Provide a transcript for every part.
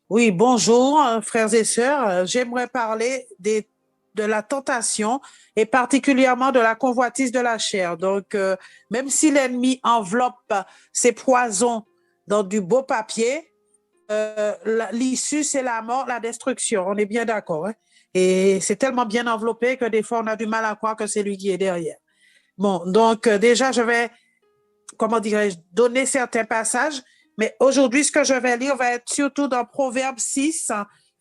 Oui, bonjour, frères et sœurs. J'aimerais parler de la tentation et particulièrement de la convoitise de la chair. Donc, même si l'ennemi enveloppe ses poisons dans du beau papier, l'issue, c'est la mort, la destruction. On est bien d'accord, hein? Et c'est tellement bien enveloppé que des fois, on a du mal à croire que c'est lui qui est derrière. Bon, donc déjà, je vais, comment dirais-je, donner certains passages, mais aujourd'hui, ce que je vais lire va être surtout dans Proverbe 6,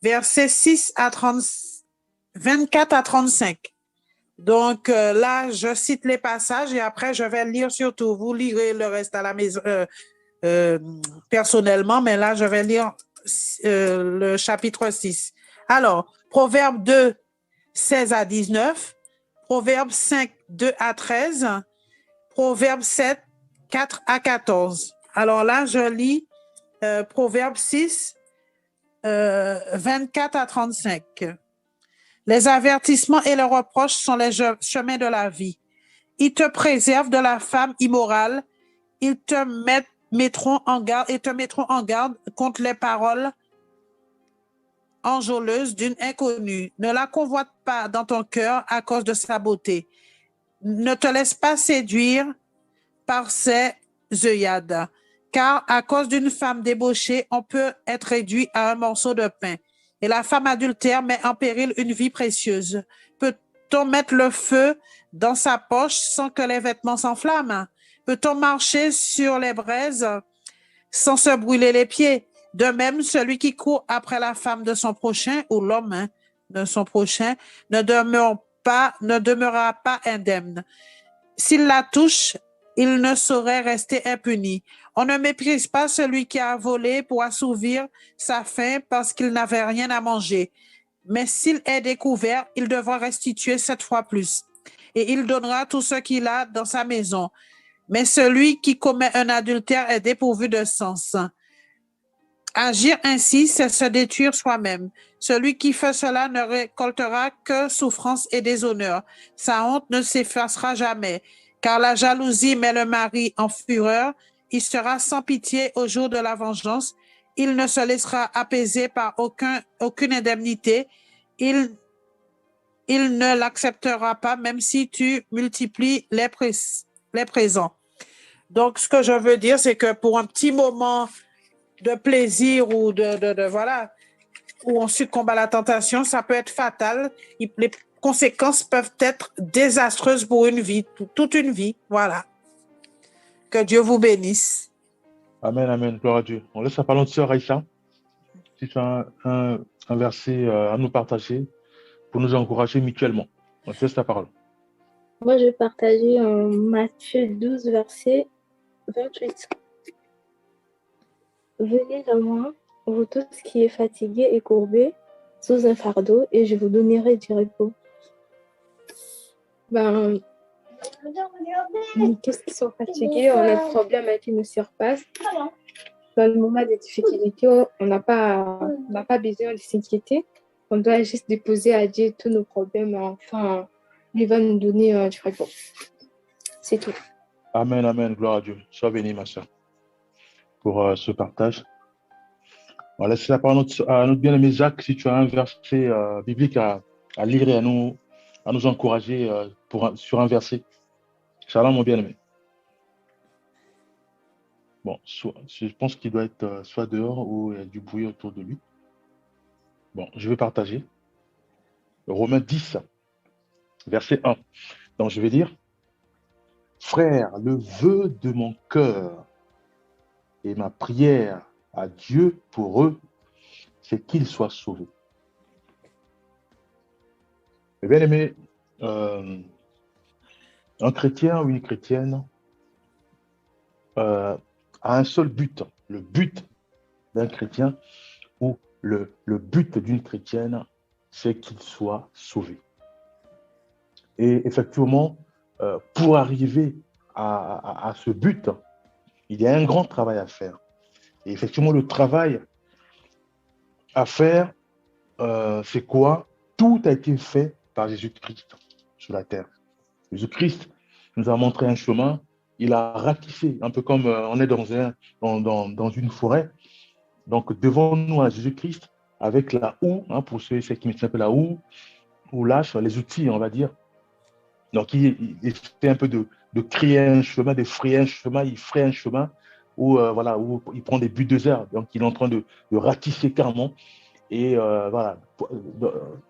versets 6 à 30, 24 à 35. Donc là, je cite les passages et après, je vais lire surtout. Vous lirez le reste à la maison euh, personnellement, mais là, je vais lire le chapitre 6. Alors, Proverbe 2, 16 à 19, Proverbe 5, 2 à 13, Proverbe 7, 4 à 14. Alors là, je lis Proverbe 6, 24 à 35. Les avertissements et les reproches sont les chemins de la vie. Ils te préservent de la femme immorale. Ils mettront en garde et te mettront en garde contre les paroles enjôleuses d'une inconnue. Ne la convoite pas dans ton cœur à cause de sa beauté. Ne te laisse pas séduire par ses œillades, car à cause d'une femme débauchée, on peut être réduit à un morceau de pain. Et la femme adultère met en péril une vie précieuse. Peut-on mettre le feu dans sa poche sans que les vêtements s'enflamment? Peut-on marcher sur les braises sans se brûler les pieds? De même, celui qui court après la femme de son prochain ou l'homme de son prochain ne demeurera pas indemne. S'il la touche, il ne saurait rester impuni. On ne méprise pas celui qui a volé pour assouvir sa faim parce qu'il n'avait rien à manger. Mais s'il est découvert, il devra restituer 7 fois plus. Et il donnera tout ce qu'il a dans sa maison. Mais celui qui commet un adultère est dépourvu de sens. Agir ainsi, c'est se détruire soi-même. Celui qui fait cela ne récoltera que souffrance et déshonneur. Sa honte ne s'effacera jamais, car la jalousie met le mari en fureur. Il sera sans pitié au jour de la vengeance. Il ne se laissera apaiser par aucune indemnité. Il, il ne l'acceptera pas, même si tu multiplies les présents. Donc, ce que je veux dire, c'est que pour un petit moment de plaisir ou voilà, où on succombe à la tentation, ça peut être fatal. Les conséquences peuvent être désastreuses pour une vie, pour toute une vie. Voilà. Que Dieu vous bénisse. Amen, amen, gloire à Dieu. On laisse la parole de sœur Aïcha. Si tu as un verset à nous partager pour nous encourager mutuellement. On te laisse la parole. Moi, je vais partager en Matthieu 12, verset 28. Venez à moi, vous tous qui êtes fatigués et courbés, sous un fardeau, et je vous donnerai du repos. Qu'est-ce qui sont fatigués, on a des problèmes qui nous surpassent. Dans le moment des difficultés, on n'a pas besoin de s'inquiéter. On doit juste déposer à Dieu tous nos problèmes. Enfin, il va nous donner du repos. C'est tout. Amen, amen, gloire à Dieu. Sois bénie, ma soeur, pour ce partage. On laisse la parole à notre bien-aimé Jacques, si tu as un verset biblique à lire et à nous encourager sur un verset. Shalom, mon bien-aimé. Bon, je pense qu'il doit être soit dehors ou il y a du bruit autour de lui. Bon, je vais partager. Romains 10, verset 1. Donc, je vais dire, frère, le vœu de mon cœur et ma prière à Dieu pour eux, c'est qu'ils soient sauvés. Et bien aimé, un chrétien ou une chrétienne a un seul but. Le but d'un chrétien ou le but d'une chrétienne, c'est qu'il soit sauvé. Et effectivement, pour arriver à ce but, il y a un grand travail à faire. Et effectivement, le travail à faire, c'est quoi? Tout a été fait par Jésus-Christ sur la terre. Jésus-Christ nous a montré un chemin, il a ratissé, un peu comme on est dans une forêt, Donc, devant nous, à Jésus-Christ, avec la houe, hein, pour ceux qui me appellent la houe, ou l'âche, les outils, on va dire. Donc, il fait un peu de créer un chemin, de frayer un chemin, il fraye un chemin où, voilà, où il prend des bulldozers. Donc, il est en train de ratisser carrément. Et voilà,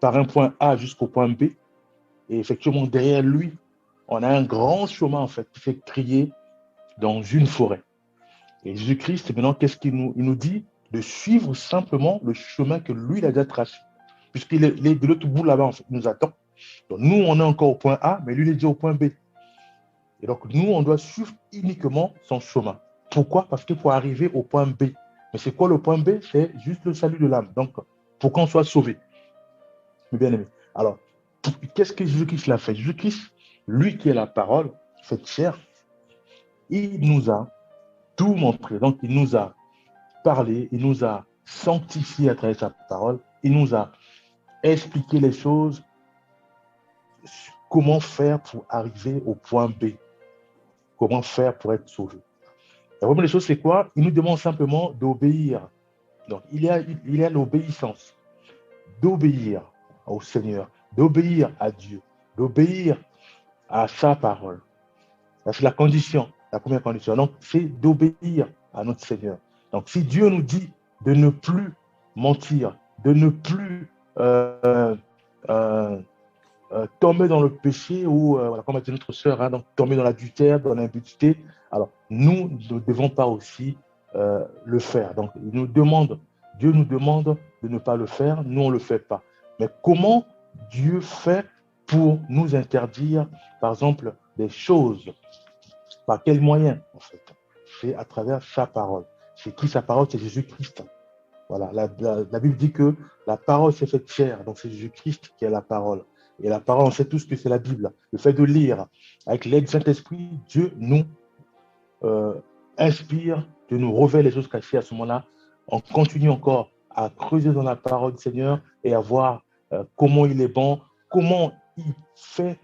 par un point A jusqu'au point B. Et effectivement, derrière lui, on a un grand chemin, en fait, qui fait crier dans une forêt. Et Jésus-Christ, maintenant, qu'est-ce il nous dit? De suivre simplement le chemin que lui, il a déjà tracé. Puisqu'il est de l'autre bout là-bas, en fait, il nous attend. Donc, nous, on est encore au point A, mais lui, il est déjà au point B. Et donc, nous, on doit suivre uniquement son chemin. Pourquoi? Parce qu'il faut arriver au point B. Mais c'est quoi le point B? C'est juste le salut de l'âme. Donc, pour qu'on soit sauvé. Mes bien-aimés. Alors, qu'est-ce que Jésus-Christ l'a fait? Jésus-Christ, lui qui est la parole, fait chair, il nous a tout montré. Donc, il nous a parlé, il nous a sanctifié à travers sa parole, il nous a expliqué les choses, comment faire pour arriver au point B, comment faire pour être sauvé. La première des choses, c'est quoi? Il nous demande simplement d'obéir. Donc, il y a l'obéissance, d'obéir au Seigneur, d'obéir à Dieu, d'obéir à sa parole. C'est la condition, la première condition. Donc, c'est d'obéir à notre Seigneur. Donc, si Dieu nous dit de ne plus mentir, de ne plus tomber dans le péché ou, voilà, comme a dit notre sœur, hein, donc tomber dans l'adultère, dans l'impudicité, alors nous ne devons pas aussi le faire. Donc, Dieu nous demande de ne pas le faire, nous on ne le fait pas. Mais comment Dieu fait pour nous interdire, par exemple, des choses? Par quel moyen, en fait? C'est à travers sa parole. C'est qui sa parole? C'est Jésus-Christ. Voilà, la Bible dit que la parole s'est faite chair, donc c'est Jésus-Christ qui est la parole. Et la parole, on sait tous que c'est la Bible. Le fait de lire avec l'aide du Saint-Esprit, Dieu nous inspire, Dieu nous révèle les choses cachées à ce moment-là. On continue encore à creuser dans la parole du Seigneur et à voir comment il est bon, comment il fait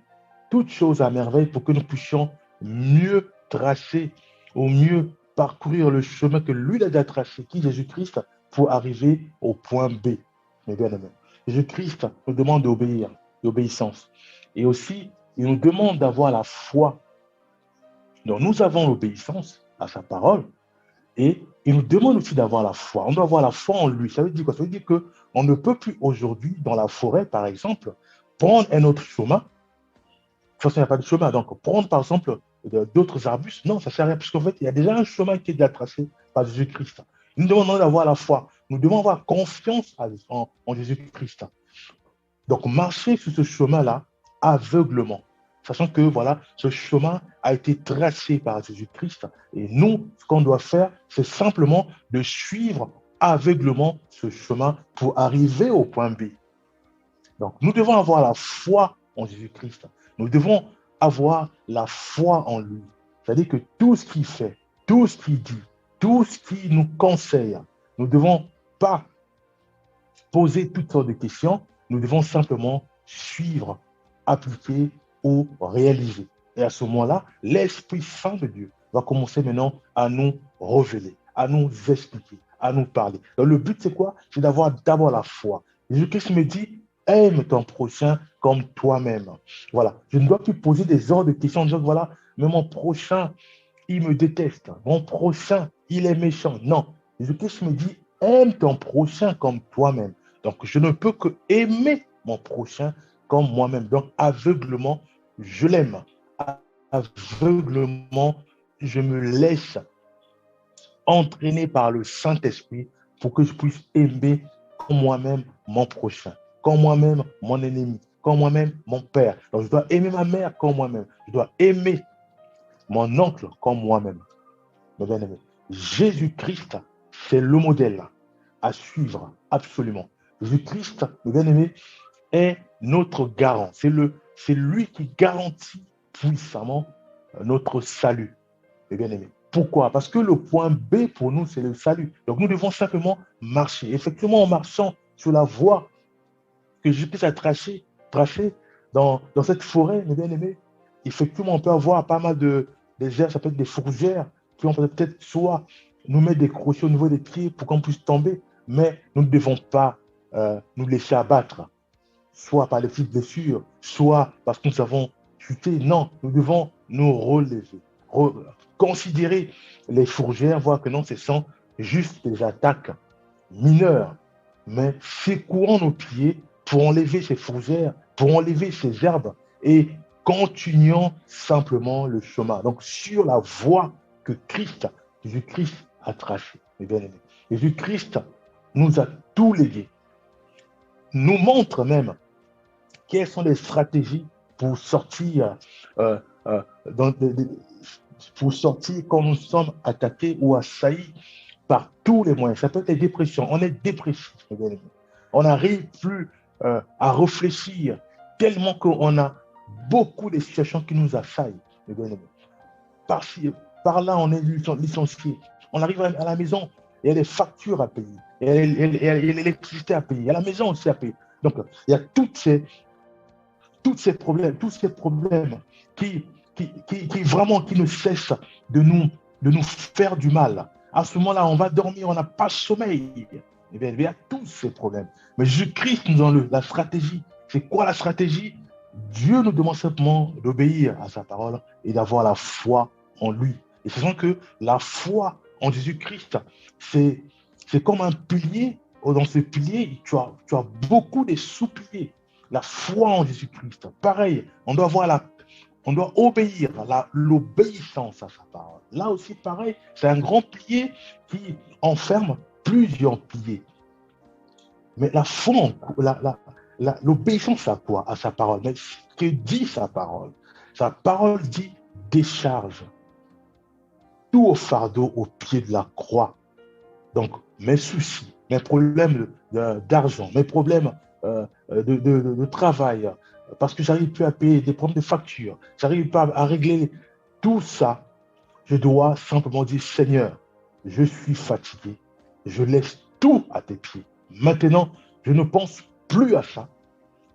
toutes choses à merveille pour que nous puissions mieux tracer ou mieux parcourir le chemin que lui a déjà tracé, qui est Jésus-Christ, pour arriver au point B. Mes bien-aimés, Jésus-Christ nous demande d'obéir, l'obéissance. Et aussi, il nous demande d'avoir la foi. Donc, nous avons l'obéissance à sa parole et il nous demande aussi d'avoir la foi. On doit avoir la foi en lui. Ça veut dire quoi? Ça veut dire qu'on ne peut plus aujourd'hui, dans la forêt, par exemple, prendre un autre chemin. De toute façon, il n'y a pas de chemin. Donc, prendre, par exemple, d'autres arbustes, non, ça ne sert à rien, puisqu'en fait, il y a déjà un chemin qui est déjà tracé par Jésus-Christ. Nous demandons d'avoir la foi. Nous devons avoir confiance en Jésus-Christ. Donc, marcher sur ce chemin-là aveuglement, sachant que voilà, ce chemin a été tracé par Jésus-Christ. Et nous, ce qu'on doit faire, c'est simplement de suivre aveuglement ce chemin pour arriver au point B. Donc, nous devons avoir la foi en Jésus-Christ. Nous devons avoir la foi en lui. C'est-à-dire que tout ce qu'il fait, tout ce qu'il dit, tout ce qu'il nous conseille, nous ne devons pas poser toutes sortes de questions, nous devons simplement suivre, appliquer ou réaliser. Et à ce moment-là, l'Esprit Saint de Dieu va commencer maintenant à nous révéler, à nous expliquer, à nous parler. Donc, le but, c'est quoi? C'est d'avoir d'abord la foi. Jésus-Christ me dit, aime ton prochain comme toi-même. Voilà. Je ne dois plus poser des ordres de questions en disant, voilà, mais mon prochain, il me déteste. Mon prochain, il est méchant. Non. Jésus-Christ me dit, aime ton prochain comme toi-même. Donc, je ne peux que aimer mon prochain comme moi-même. Donc, aveuglement, je l'aime. Aveuglement, je me laisse entraîner par le Saint-Esprit pour que je puisse aimer comme moi-même mon prochain, comme moi-même mon ennemi, comme moi-même mon père. Donc, je dois aimer ma mère comme moi-même. Je dois aimer mon oncle comme moi-même. Mes bien-aimés, Jésus-Christ, c'est le modèle à suivre absolument. Jésus-Christ, mes bien-aimés, est notre garant. C'est lui qui garantit puissamment notre salut, mes bien-aimés. Pourquoi? Parce que le point B pour nous, c'est le salut. Donc nous devons simplement marcher. Effectivement, en marchant sur la voie que Jésus-Christ a tracée dans cette forêt, mes bien-aimés, effectivement, on peut avoir pas mal de herbes, ça peut être des fourgères qui ont peut-être soit nous met des crochets au niveau des pieds pour qu'on puisse tomber, mais nous ne devons pas nous laisser abattre, soit par les petites blessures, soit parce que nous avons chuté. Non, nous devons nous relever, considérer les fourgères, voir que non, ce sont juste des attaques mineures, mais secouons nos pieds pour enlever ces fourgères, pour enlever ces herbes et continuons simplement le chemin. Donc, sur la voie que Jésus-Christ a tracée, mes bien-aimés. Jésus-Christ nous a tout légué, nous montre même quelles sont les stratégies pour sortir, pour sortir quand nous sommes attaqués ou assaillis par tous les moyens. Ça peut être les dépressions. On est dépressif, mes bien-aimés. On n'arrive plus à réfléchir tellement qu'on a beaucoup de situations qui nous assaillent, mes bien-aimés. Par là, on est licencié. On arrive à la maison, il y a des factures à payer, il y a l'électricité à payer, il y a la maison aussi à payer. Donc, il y a tous ces problèmes qui vraiment qui ne cessent de nous faire du mal. À ce moment-là, on va dormir, on n'a pas de sommeil. Eh bien, il y a tous ces problèmes. Mais Jésus-Christ nous donne la stratégie. C'est quoi la stratégie? Dieu nous demande simplement d'obéir à sa parole et d'avoir la foi en lui. Et c'est vrai que la foi en Jésus-Christ, c'est comme un pilier. Dans ce pilier, tu as beaucoup de sous-piliers. La foi en Jésus-Christ, pareil, on doit obéir, l'obéissance à sa parole. Là aussi, pareil, c'est un grand pilier qui enferme plusieurs piliers. Mais la foi, l'obéissance à quoi? À sa parole. Mais ce que dit sa parole? Sa parole dit décharge tout au fardeau au pied de la croix. Donc, mes soucis, mes problèmes d'argent, mes problèmes de travail, parce que j'arrive plus à payer des problèmes de facture, j'arrive pas à régler tout ça, je dois simplement dire, Seigneur, je suis fatigué, je laisse tout à tes pieds. Maintenant, je ne pense plus à ça.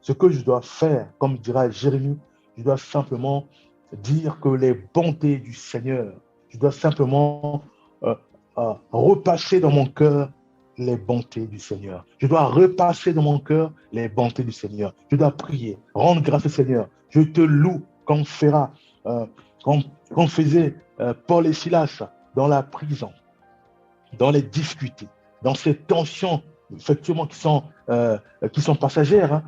Ce que je dois faire, comme dira Jérémie, je dois simplement dire que les bontés du Seigneur, je dois simplement repasser dans mon cœur les bontés du Seigneur. Je dois repasser dans mon cœur les bontés du Seigneur. Je dois prier, rendre grâce au Seigneur. Je te loue comme faisait Paul et Silas dans la prison, dans les difficultés, dans ces tensions effectivement qui sont passagères. Hein.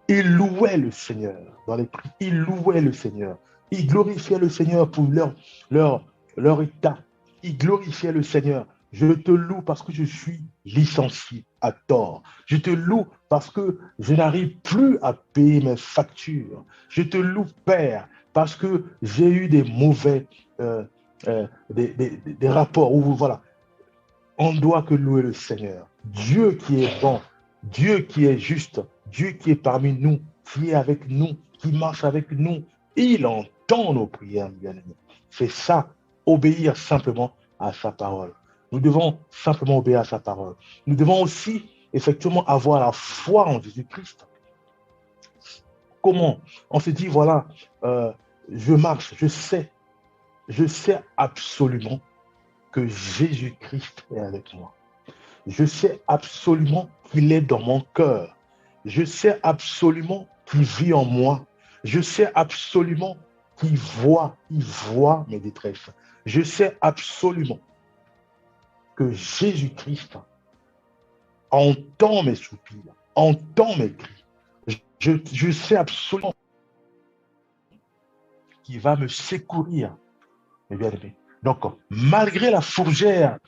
Ils louaient le Seigneur dans les prix. Ils louaient le Seigneur. Ils glorifiaient le Seigneur pour leur état. Ils glorifiaient le Seigneur. Je te loue parce que je suis licencié à tort. Je te loue parce que je n'arrive plus à payer mes factures. Je te loue, Père, parce que j'ai eu des mauvais des rapports où, voilà, on doit que louer le Seigneur. Dieu qui est bon, Dieu qui est juste, Dieu qui est parmi nous, qui est avec nous, qui marche avec nous. Il entend nos prières, bien-aimés. C'est ça, obéir simplement à sa parole. Nous devons simplement obéir à sa parole. Nous devons aussi, effectivement, avoir la foi en Jésus-Christ. Comment? On se dit, voilà, je marche, je sais absolument que Jésus-Christ est avec moi. Je sais absolument qu'il est dans mon cœur. Je sais absolument qu'il vit en moi. Je sais absolument qu'il voit mes détresses. Je sais absolument que Jésus-Christ entend mes soupirs, entend mes cris. Je sais absolument qu'il va me secourir, mes bien-aimés. Donc, malgré la fourgère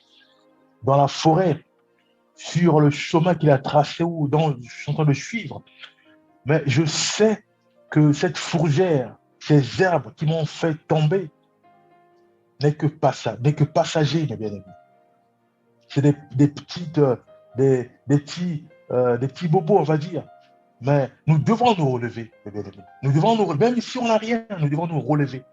dans la forêt, sur le chemin qu'il a tracé ou dont je suis en train de suivre, mais je sais que cette fourgère, ces herbes qui m'ont fait tomber, n'est que passager, mes bien-aimés. C'est des petits bobos, on va dire. Mais nous devons nous relever, mes bien-aimés. Nous devons nous relever, même si on n'a rien, nous devons nous relever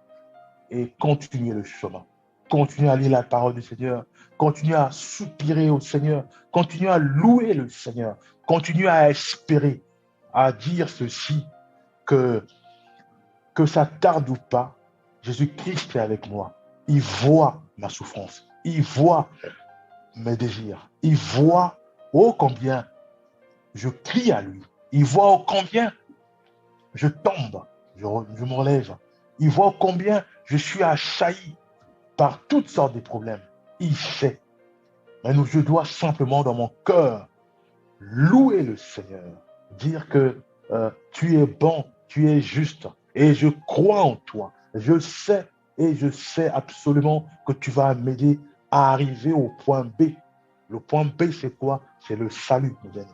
et continuer le chemin. Continuer à lire la parole du Seigneur, continuer à soupirer au Seigneur, continuer à louer le Seigneur, continuer à espérer, à dire ceci, que ça tarde ou pas, Jésus-Christ est avec moi. Il voit ma souffrance, Il voit mes désirs. Il voit oh combien je crie à lui. Il voit oh combien je tombe, je me relève. Il voit oh combien je suis assailli par toutes sortes de problèmes. Il sait. Mais je dois simplement dans mon cœur louer le Seigneur, dire que tu es bon, tu es juste, et je crois en toi. Je sais, et je sais absolument que tu vas m'aider à arriver au point B. Le point B, c'est quoi? C'est le salut, mes bien-aimés.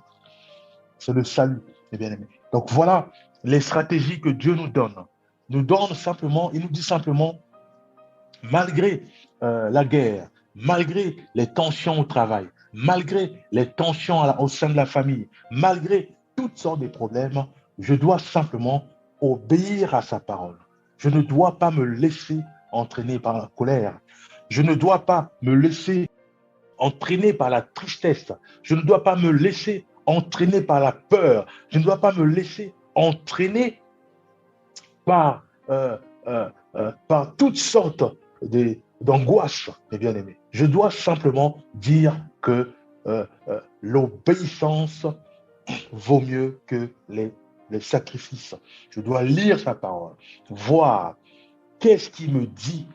C'est le salut, mes bien-aimés. Donc voilà les stratégies que Dieu nous donne. Il nous dit simplement, malgré la guerre, malgré les tensions au travail, malgré les tensions au sein de la famille, malgré toutes sortes de problèmes, je dois simplement obéir à sa parole. Je ne dois pas me laisser entraîner par la colère. Je ne dois pas me laisser entraîner par la tristesse. Je ne dois pas me laisser entraîner par la peur. Je ne dois pas me laisser entraîner par, par toutes sortes d'angoisses, mes bien-aimés. Je dois simplement dire que l'obéissance vaut mieux que les sacrifices. Je dois lire sa parole, voir qu'est-ce qu'il me dit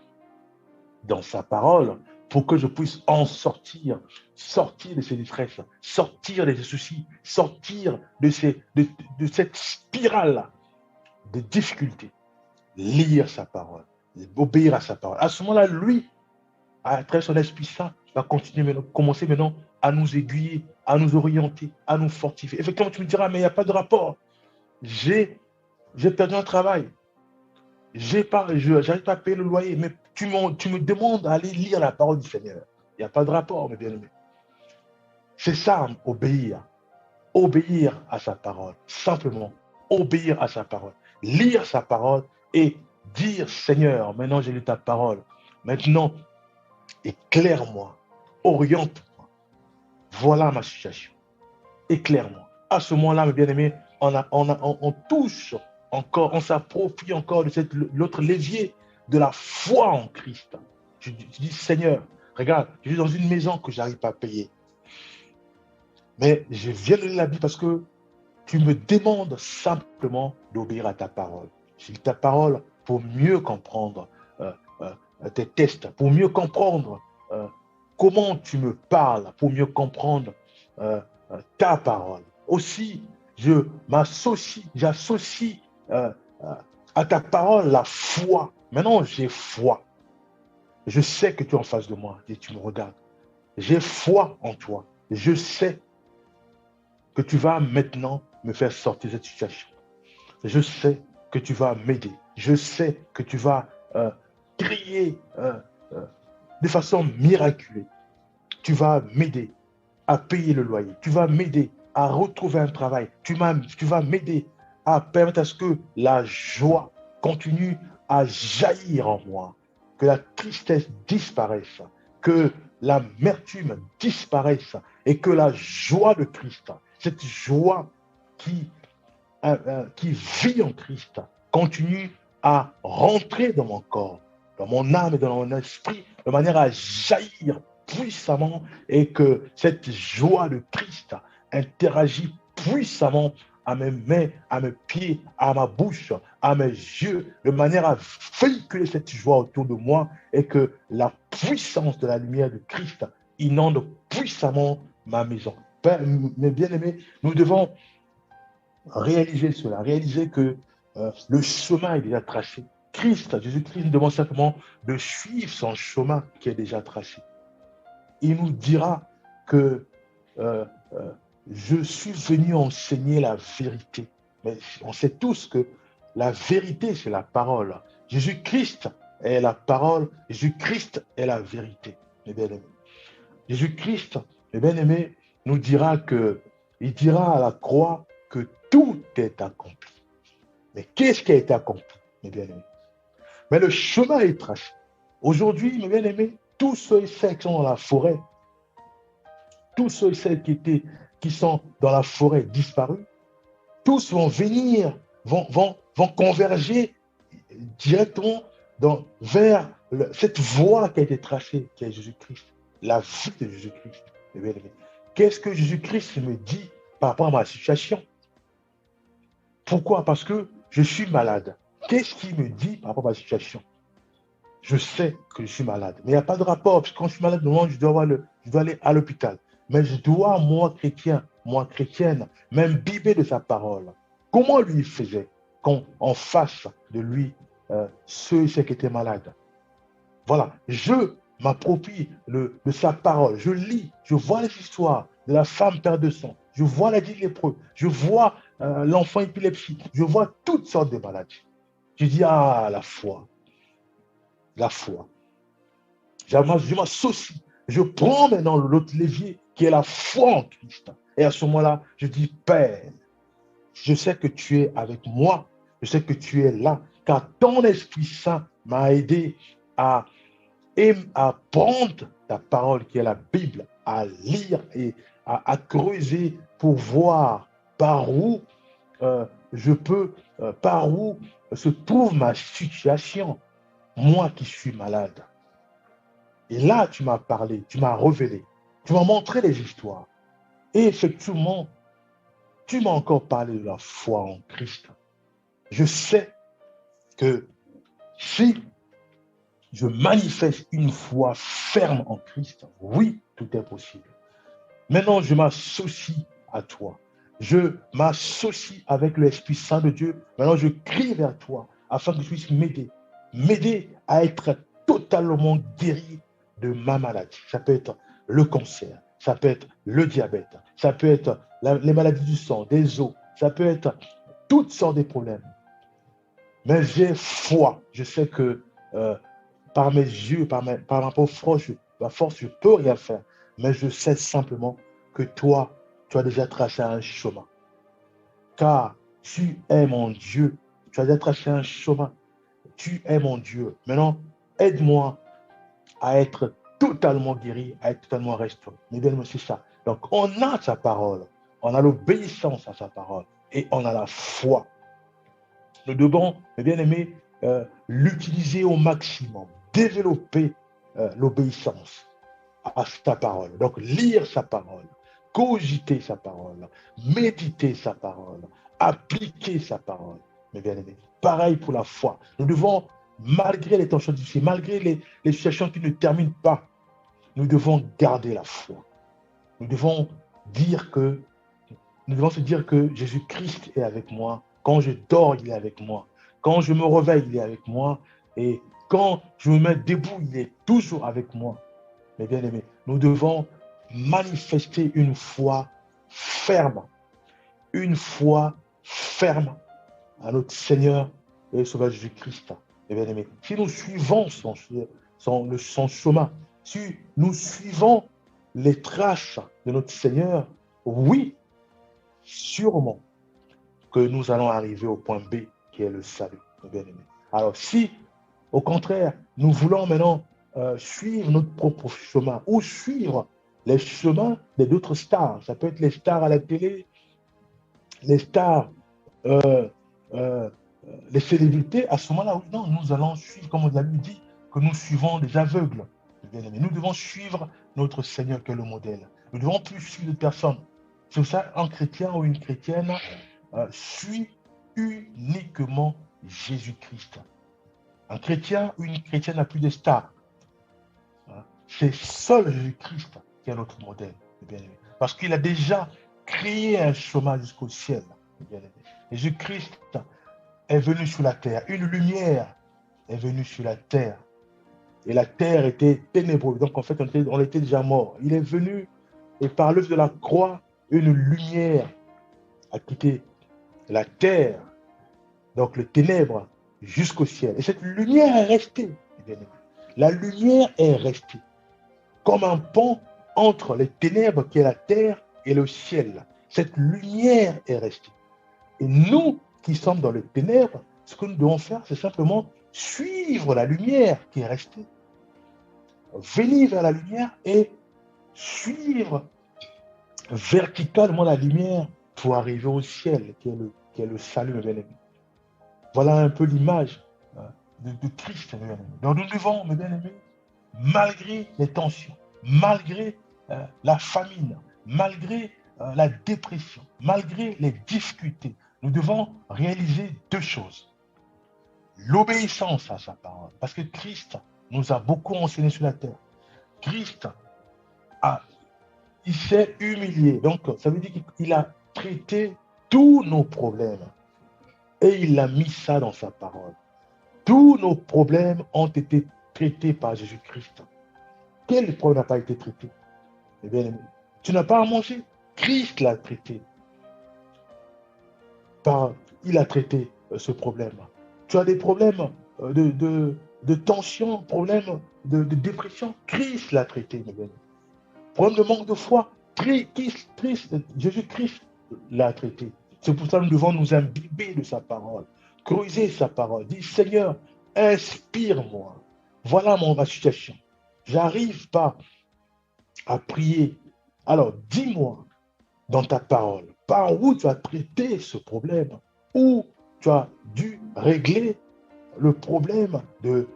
dans sa parole pour que je puisse en sortir de ces détresses, sortir de ces soucis, sortir de cette spirale de difficultés. Lire sa parole, obéir à sa parole. À ce moment-là, lui, à travers son Esprit Saint, va commencer maintenant à nous aiguiller, à nous orienter, à nous fortifier. Effectivement, tu me diras, mais il n'y a pas de rapport. J'ai perdu un travail. J'arrive pas à payer le loyer, mais tu me demandes d'aller lire la parole du Seigneur. Il n'y a pas de rapport, mes bien-aimés. C'est ça, obéir. Obéir à sa parole. Simplement, obéir à sa parole. Lire sa parole et dire, Seigneur, maintenant j'ai lu ta parole. Maintenant, éclaire-moi, oriente-moi. Voilà ma situation. Éclaire-moi. À ce moment-là, mes bien-aimés, on touche encore, on s'approprie encore de l'autre levier de la foi en Christ. Je dis, Seigneur, regarde, je suis dans une maison que je n'arrive pas à payer. Mais je viens de lire la Bible parce que tu me demandes simplement d'obéir à ta parole. Je lis ta parole pour mieux comprendre tes tests, pour mieux comprendre comment tu me parles, pour mieux comprendre ta parole. Aussi, j'associe à ta parole la foi. Maintenant, j'ai foi. Je sais que tu es en face de moi et tu me regardes. J'ai foi en toi. Je sais que tu vas maintenant me faire sortir de cette situation. Je sais que tu vas m'aider. Je sais que tu vas crier de façon miraculeuse. Tu vas m'aider à payer le loyer. Tu vas m'aider à retrouver un travail. Tu vas m'aider à permettre à ce que la joie continue à jaillir en moi, que la tristesse disparaisse, que l'amertume disparaisse et que la joie de Christ, cette joie qui vit en Christ, continue à rentrer dans mon corps, dans mon âme et dans mon esprit, de manière à jaillir puissamment et que cette joie de Christ interagit puissamment à mes mains, à mes pieds, à ma bouche, à mes yeux, de manière à véhiculer cette joie autour de moi et que la puissance de la lumière de Christ inonde puissamment ma maison. Mes bien-aimés, nous devons réaliser cela, réaliser que le chemin est déjà tracé. Jésus-Christ nous demande simplement de suivre son chemin qui est déjà tracé. Il nous dira que je suis venu enseigner la vérité. Mais on sait tous que la vérité, c'est la parole. Jésus-Christ est la parole. Jésus-Christ est la vérité, mes bien-aimés. Jésus-Christ, mes bien-aimés, nous dira il dira à la croix que tout est accompli. Mais qu'est-ce qui a été accompli, mes bien-aimés? Mais le chemin est tracé. Aujourd'hui, mes bien-aimés, tous ceux et celles qui sont dans la forêt, tous ceux et celles qui sont dans la forêt disparus, tous vont venir, vont converger directement vers cette voie qui a été tracée, qui est Jésus-Christ, la vie de Jésus-Christ. Qu'est-ce que Jésus-Christ me dit par rapport à ma situation? Pourquoi? Parce que je suis malade. Qu'est-ce qu'il me dit par rapport à ma situation? Je sais que je suis malade, mais il n'y a pas de rapport, parce que quand je suis malade, normalement, je dois aller à l'hôpital. Mais je dois, moi chrétienne, m'imbiber de sa parole. Comment lui faisait quand en face de lui, ceux et ceux qui étaient malades? Voilà, je m'approprie de sa parole. Je lis, je vois les histoires de la femme perte de sang. Je vois la vie lépreux. Je vois l'enfant épileptique. Je vois toutes sortes de maladies. Je dis, ah, la foi. La foi. Je m'associe. Je prends maintenant l'autre levier qui est la foi en Christ. Et à ce moment-là, je dis, Père, je sais que tu es avec moi. Je sais que tu es là. Car ton Esprit Saint m'a aidé à prendre ta parole qui est la Bible, à lire et à creuser pour voir par où par où se trouve ma situation, moi qui suis malade. Et là, tu m'as parlé, tu m'as révélé, tu m'as montré les histoires. Et effectivement, tu m'as encore parlé de la foi en Christ. Je sais que si je manifeste une foi ferme en Christ, oui, tout est possible. Maintenant, je m'associe à toi. Je m'associe avec l'Esprit Saint de Dieu. Maintenant, je crie vers toi afin que tu puisses m'aider à être totalement guéri de ma maladie. Ça peut être le cancer, ça peut être le diabète, ça peut être les maladies du sang, des os, ça peut être toutes sortes de problèmes. Mais j'ai foi. Je sais que par mes yeux, par ma force, je ne peux rien faire. Mais je sais simplement que toi, tu as déjà tracé un chemin. Car tu es mon Dieu. Tu as déjà tracé un chemin. Tu es mon Dieu. Maintenant, aide-moi à être totalement guéri, à être totalement restauré. Mais bien, c'est ça. Donc, on a sa parole. On a l'obéissance à sa parole. Et on a la foi. Nous devons, mes bien-aimés, l'utiliser au maximum, développer l'obéissance à sa parole. Donc, lire sa parole, cogiter sa parole, méditer sa parole, appliquer sa parole, mes bien-aimés. Pareil pour la foi. Nous devons, malgré les tensions difficiles, malgré les situations qui ne terminent pas, nous devons garder la foi. Nous devons se dire que Jésus-Christ est avec moi. Quand je dors, il est avec moi. Quand je me réveille, il est avec moi. Et quand je me mets debout, il est toujours avec moi. Mes bien-aimés, nous devons manifester une foi ferme. Une foi ferme à notre Seigneur et Sauveur Jésus-Christ. Mes bien-aimés, si nous suivons son chemin, si nous suivons les traces de notre Seigneur, oui, sûrement que nous allons arriver au point B, qui est le salut, mes bien-aimés. Alors, si, au contraire, nous voulons maintenant suivre notre propre chemin ou suivre les chemins d'autres stars, ça peut être les stars à la télé, les stars, les célébrités, à ce moment-là, non, nous allons suivre, comme on l'a dit, que nous suivons des aveugles, mes bien-aimés. Nous devons suivre notre Seigneur qui est le modèle. Nous ne devons plus suivre des personnes. C'est pour ça un chrétien ou une chrétienne suit uniquement Jésus-Christ. Un chrétien ou une chrétienne n'a plus de stars. C'est seul Jésus-Christ qui est notre modèle, bien-aimé. Parce qu'il a déjà créé un chemin jusqu'au ciel, bien-aimé. Jésus-Christ est venu sur la terre. Une lumière est venue sur la terre. Et la terre était ténébreuse. Donc en fait, on était déjà mort. Il est venu et par l'œuvre de la croix, une lumière a quitté la terre, donc le ténèbre, jusqu'au ciel. Et cette lumière est restée. La lumière est restée comme un pont entre les ténèbres qui est la terre et le ciel. Cette lumière est restée. Et nous qui sommes dans les ténèbres, ce que nous devons faire, c'est simplement suivre la lumière qui est restée. Venir vers la lumière et suivre verticalement la lumière pour arriver au ciel, qui est le salut, mes bien-aimés. Voilà un peu l'image de Christ, mes bien-aimés. Donc nous devons, mes bien-aimés, malgré les tensions, malgré la famine, malgré la dépression, malgré les difficultés, nous devons réaliser deux choses. L'obéissance à sa parole. Parce que Christ nous a beaucoup enseigné sur la terre. Christ, il s'est humilié. Donc, ça veut dire qu'il a traité tous nos problèmes. Et il a mis ça dans sa parole. Tous nos problèmes ont été traités par Jésus-Christ. Quel problème n'a pas été traité? Eh bien, tu n'as pas à manger. Christ l'a traité. Il a traité ce problème. Tu as des problèmes de tension, problèmes de dépression. Christ l'a traité, mes bien. Problème de manque de foi. Jésus-Christ l'a traité. C'est pour ça que nous devons nous imbiber de sa parole, creuser sa parole. Dis, Seigneur, inspire-moi. Voilà ma situation. J'arrive pas à prier. Alors, dis-moi dans ta parole, par où tu as traité ce problème, où tu as dû régler le problème de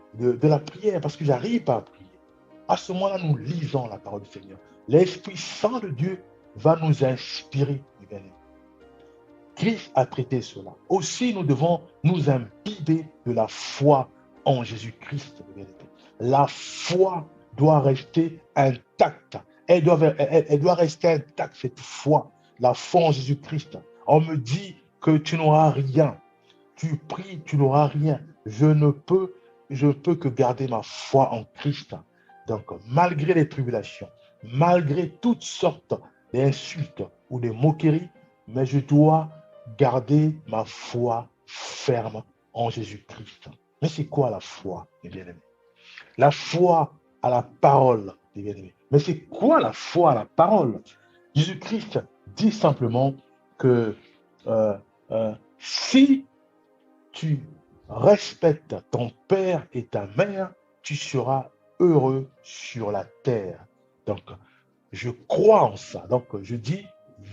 la prière, parce que j'arrive pas à prier. À ce moment-là, nous lisons la parole du Seigneur. L'Esprit Saint de Dieu va nous inspirer. Christ a traité cela. Aussi, nous devons nous imbiber de la foi en Jésus-Christ. La foi doit rester intacte. Elle doit rester intacte, cette foi. La foi en Jésus-Christ. On me dit que tu n'auras rien. Tu pries, tu n'auras rien. Je peux que garder ma foi en Christ. Donc, malgré les tribulations, malgré toutes sortes d'insultes ou de moqueries, mais je dois garder ma foi ferme en Jésus-Christ. Mais c'est quoi la foi, mes bien-aimés? La foi à la parole, mes bien-aimés. Mais c'est quoi la foi à la parole? Jésus-Christ dit simplement que si tu respectes ton père et ta mère, tu seras heureux sur la terre. Donc, je crois en ça. Donc, je dis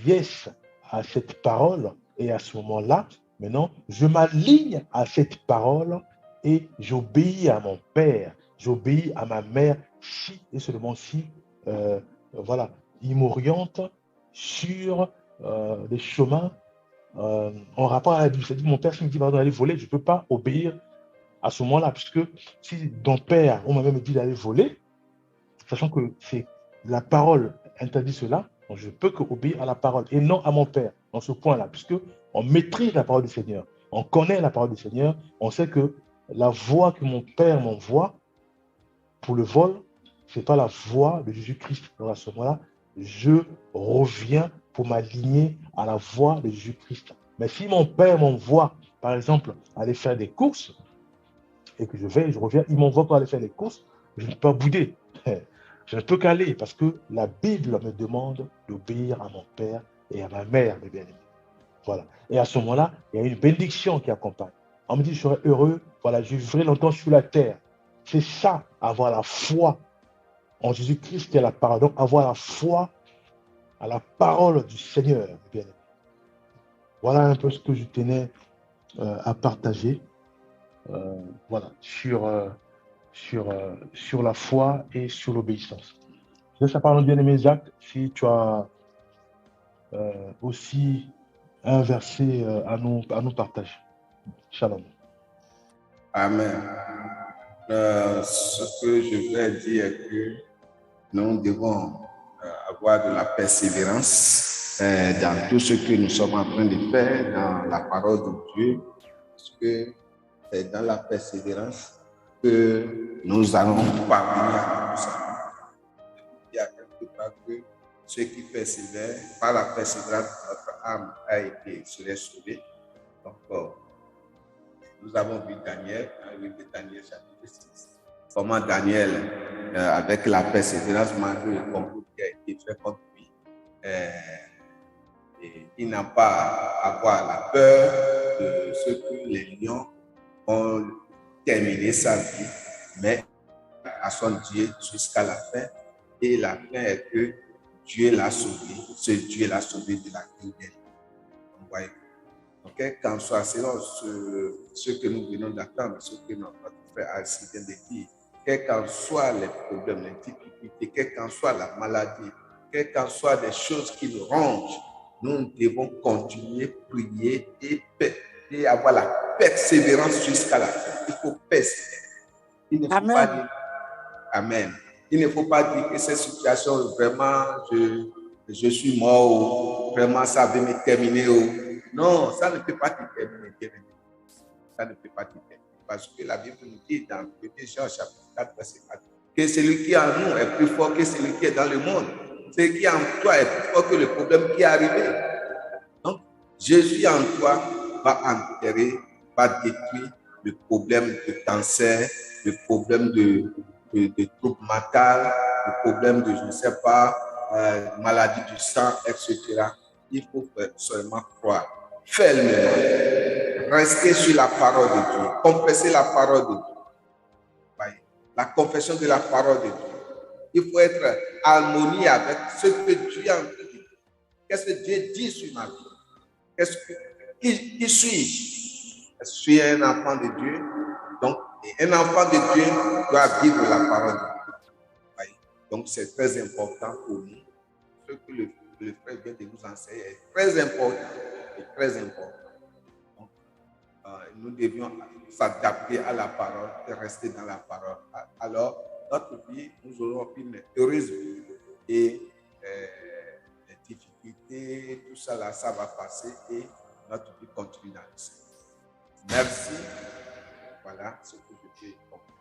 yes à cette parole. Et à ce moment-là, maintenant, je m'aligne à cette parole et j'obéis à mon père, j'obéis à ma mère, si et seulement si, voilà, il m'oriente sur les chemins en rapport à la Bible. C'est-à-dire, mon père, s'il me dit, pardon, d'aller voler, je ne peux pas obéir à ce moment-là, puisque si ton père, on m'a même dit d'aller voler, sachant que c'est la parole interdit cela, donc je ne peux qu'obéir à la parole et non à mon père dans ce point-là, puisque on maîtrise la parole du Seigneur, on connaît la parole du Seigneur, on sait que la voie que mon père m'envoie pour le vol, ce n'est pas la voie de Jésus-Christ. Donc à ce moment-là, je reviens pour m'aligner à la voie de Jésus-Christ. Mais si mon père m'envoie, par exemple, aller faire des courses, et que je reviens, il m'envoie pour aller faire des courses, je ne peux pas bouder. Je ne peux qu'aller parce que la Bible me demande d'obéir à mon père et à ma mère, mes bien-aimés. Voilà. Et à ce moment-là, il y a une bénédiction qui accompagne. On me dit, je serai heureux, voilà, je vivrai longtemps sur la terre. C'est ça, avoir la foi en Jésus-Christ qui est la parole. Donc, avoir la foi à la parole du Seigneur, mes bien-aimés. Voilà un peu ce que je tenais à partager. Voilà, sur la foi et sur l'obéissance. Je laisse la parole, bien-aimé Jacques, si tu as aussi un verset à nous partager. Shalom. Amen. Ce que je vais dire est que nous devons avoir de la persévérance dans tout ce que nous sommes en train de faire dans la parole de Dieu, parce que c'est dans la persévérance que nous allons parvenir à tout ça. Il y a quelque part que ceux qui persévèrent, par la persévérance, notre âme serait sauvée. Donc, nous avons vu Daniel, dans le livre de Daniel chapitre 6, comment Daniel, avec la persévérance, malgré le complot qui a été fait contre lui, il n'a pas à avoir la peur de ce que les lions ont terminé sa vie, mais à son Dieu jusqu'à la fin. Et la fin est que Dieu l'a sauvé. Ce Dieu l'a sauvé de la guerre. Vous voyez. Donc, qu'en soit selon ce que nous venons d'attendre, ce que notre frère Alci vient de dire, quels qu'en soient les problèmes, les difficultés, quelle qu'en soit la maladie, quelles qu'en soient les choses qui nous rongent, nous devons continuer, prier et avoir la persévérance jusqu'à la fin. Il faut persévérer. Il ne faut Amen. pas dire Amen. Il ne faut pas dire que cette situation, vraiment, je suis mort ou vraiment ça va me terminer. Ou... Non, ça ne peut pas te terminer. Ça ne peut pas te terminer. Parce que la Bible nous dit dans 1 Jean chapitre 4, verset 4, que celui qui est en nous est plus fort que celui qui est dans le monde. Celui qui est en toi est plus fort que le problème qui est arrivé. Donc, Jésus en toi va enterrer, va détruire le problème de cancer, le problème de troubles mentaux, le problème de, je ne sais pas, maladie du sang, etc. Il faut seulement croire. Fermement. Rester sur la parole de Dieu. Confesser la parole de Dieu. Voyez, la confession de la parole de Dieu. Il faut être harmonie avec ce que Dieu a dit. Qu'est-ce que Dieu dit sur ma vie? Qui suis-je? Je suis un enfant de Dieu. Donc, un enfant de Dieu doit vivre la parole de Dieu. Voyez? Donc, c'est très important pour nous. Ce que le frère vient de nous enseigner est très important. C'est très important. Donc, nous devions s'adapter à la parole et rester dans la parole. Alors, notre vie, nous aurons une heureuse vie. Et les difficultés, tout ça là, ça va passer et notre vie continue dans le Seigneur. Merci. Voilà ce que je peux comprendre.